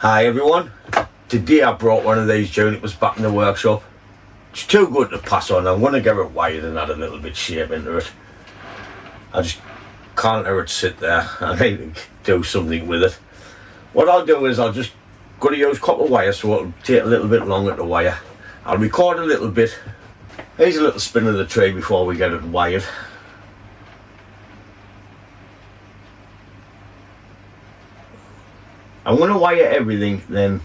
Hi everyone, today I brought one of these Junipers back in the workshop. It's too good to pass on. I'm going to get it wired and add a little bit shape into it. I just can't let it sit there. I need to do something with it. What I'll do is I'll just go to use copper wire, so it'll take a little bit longer to wire. I'll record a little bit. Here's a little spin of the tree before we get it wired. I'm going to wire everything, then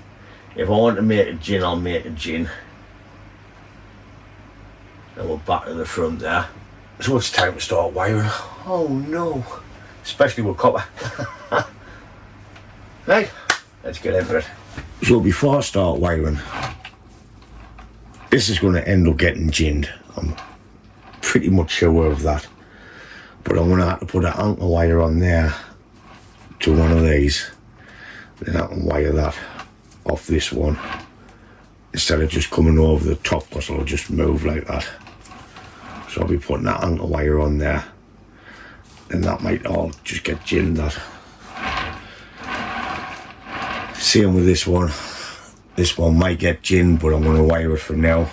if I want to make a gin, I'll make a gin. And we're back to the front there. So it's time to start wiring. Oh no, especially with copper. Right, let's get into it. So before I start wiring, this is going to end up getting ginned. I'm pretty much sure of that. But I'm going to have to put an anchor wire on there to one of these. Then I can wire that off this one instead of just coming over the top, because it'll just move like that. So I'll be putting that anchor wire on there, and that might all just get ginned. That same with this one. This one might get ginned, but I'm going to wire it for now.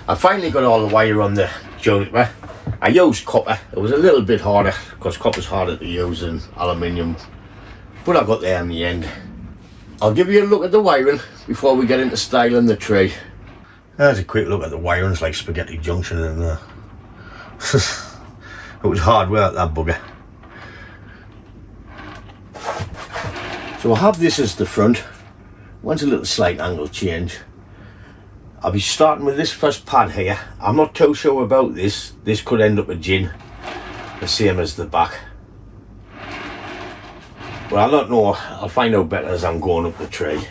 I finally got all the wire on the juniper. I used copper. It was a little bit harder because copper's harder to use than aluminium, but I got there in the end. I'll give you a look at the wiring before we get into styling the tree. There's a quick look at the wiring. It's like spaghetti junction in there. It was hard work, that bugger. So I have this as the front. Wants a little slight angle change. I'll be starting with this first pad here. I'm not too sure about this. This could end up a gin, the same as the back. But I don't know. I'll find out better as I'm going up the tree.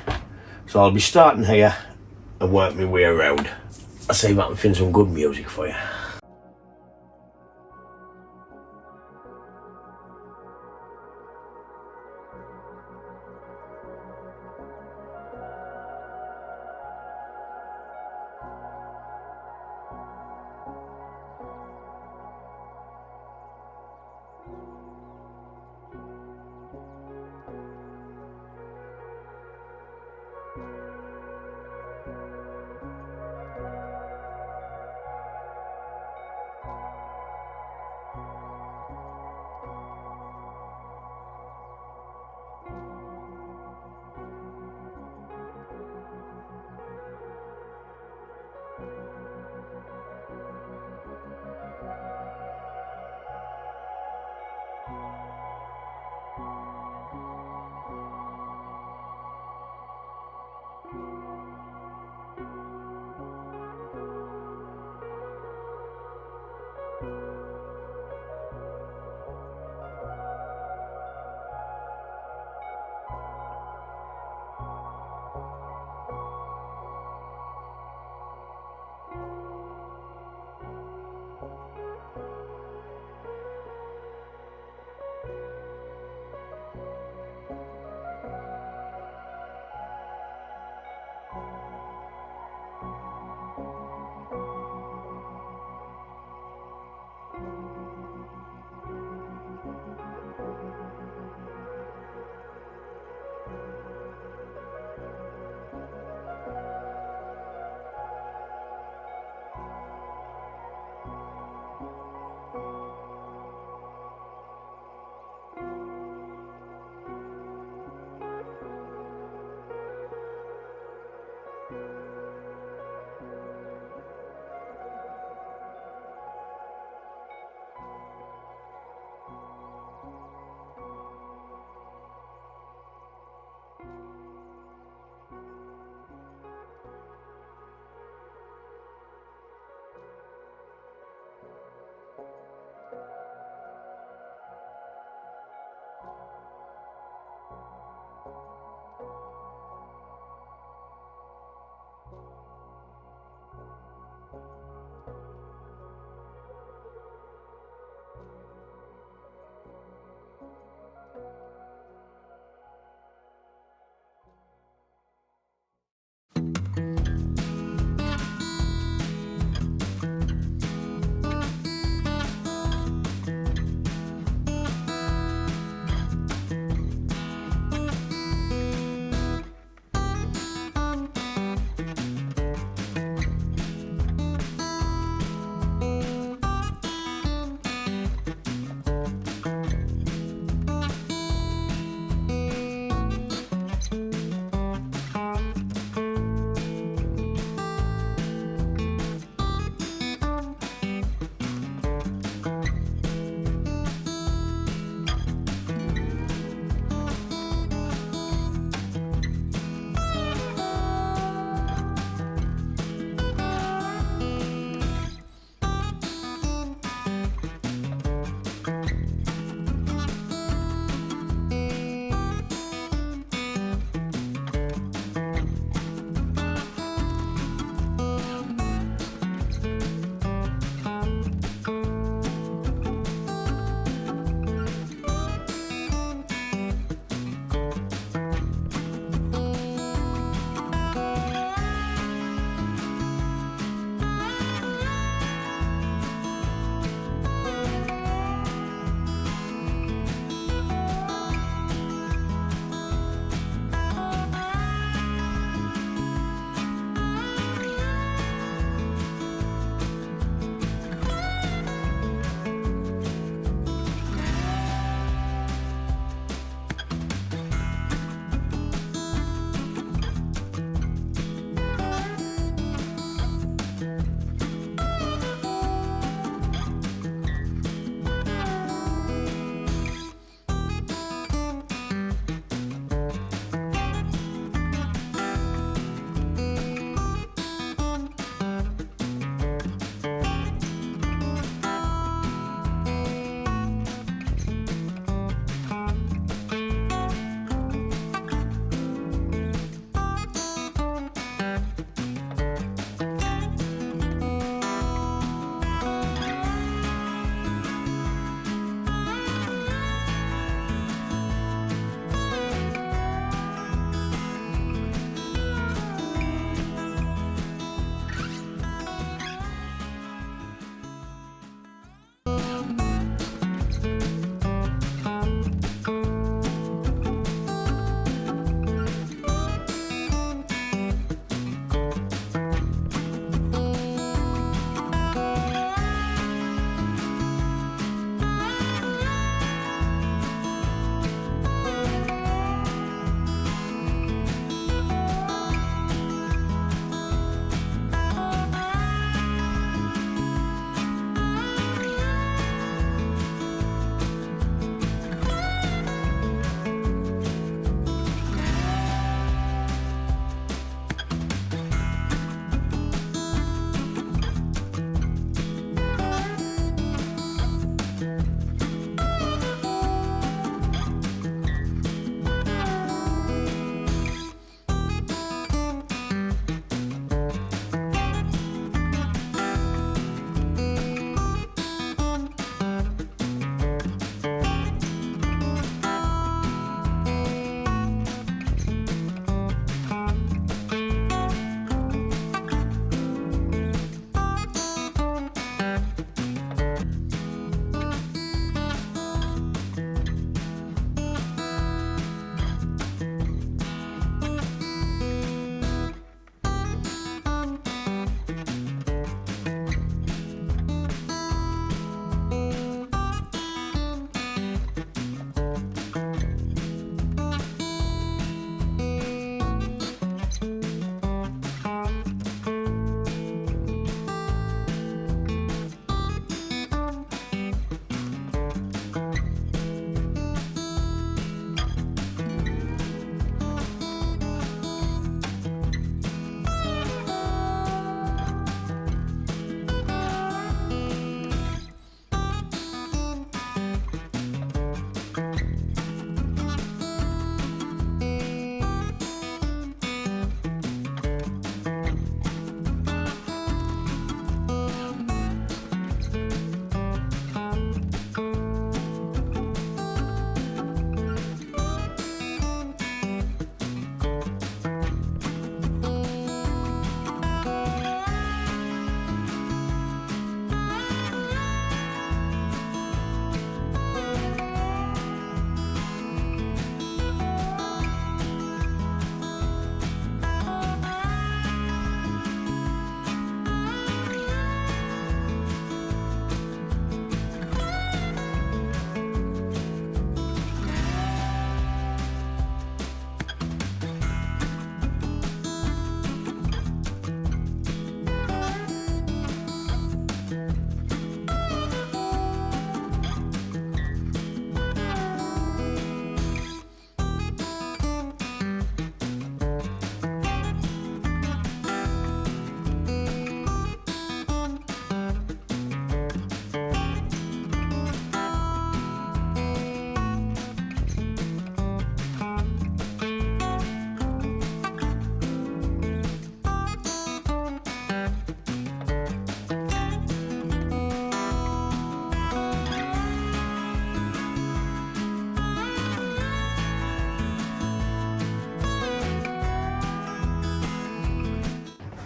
So I'll be starting here and work my way around. I'll see if I can find some good music for you.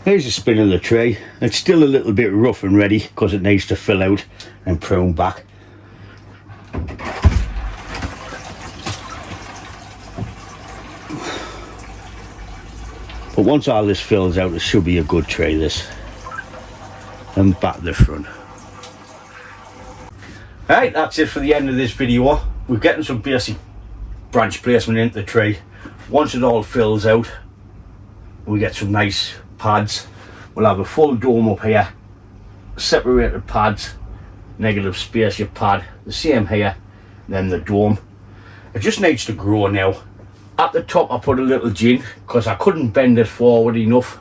Here's the spin of the tray. It's still a little bit rough and ready because it needs to fill out and prune back. But once all this fills out, it should be a good tray, this. And back to the front. Right, that's it for the end of this video. We're getting some basic branch placement into the tray. Once it all fills out, we get some nice pads. We'll have a full dome up here, separated pads, negative space your pad, the same here, then the dome. It just needs to grow now. At the top I put a little gin because I couldn't bend it forward enough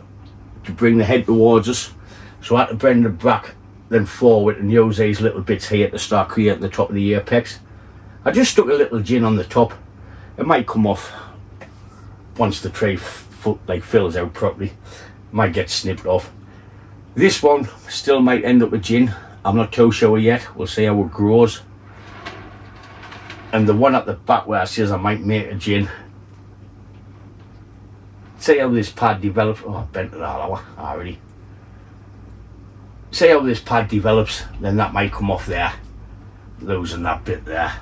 to bring the head towards us, so I had to bend it back then forward and use these little bits here to start creating the top of the apex. I just stuck a little gin on the top. It might come off once the tray fills out properly. It might get snipped off. This one still might end up with gin. I'm not too sure yet. We'll see how it grows. And the one at the back where I says I might make a gin. See how this pad develops. Oh, I bent it all over already. See how this pad develops, then that might come off there, losing that bit there.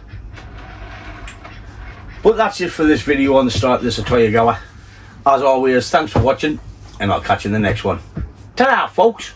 But that's it for this video on the start of this Atoya Gower. As always, thanks for watching, and I'll catch you in the next one. Ta-da, folks!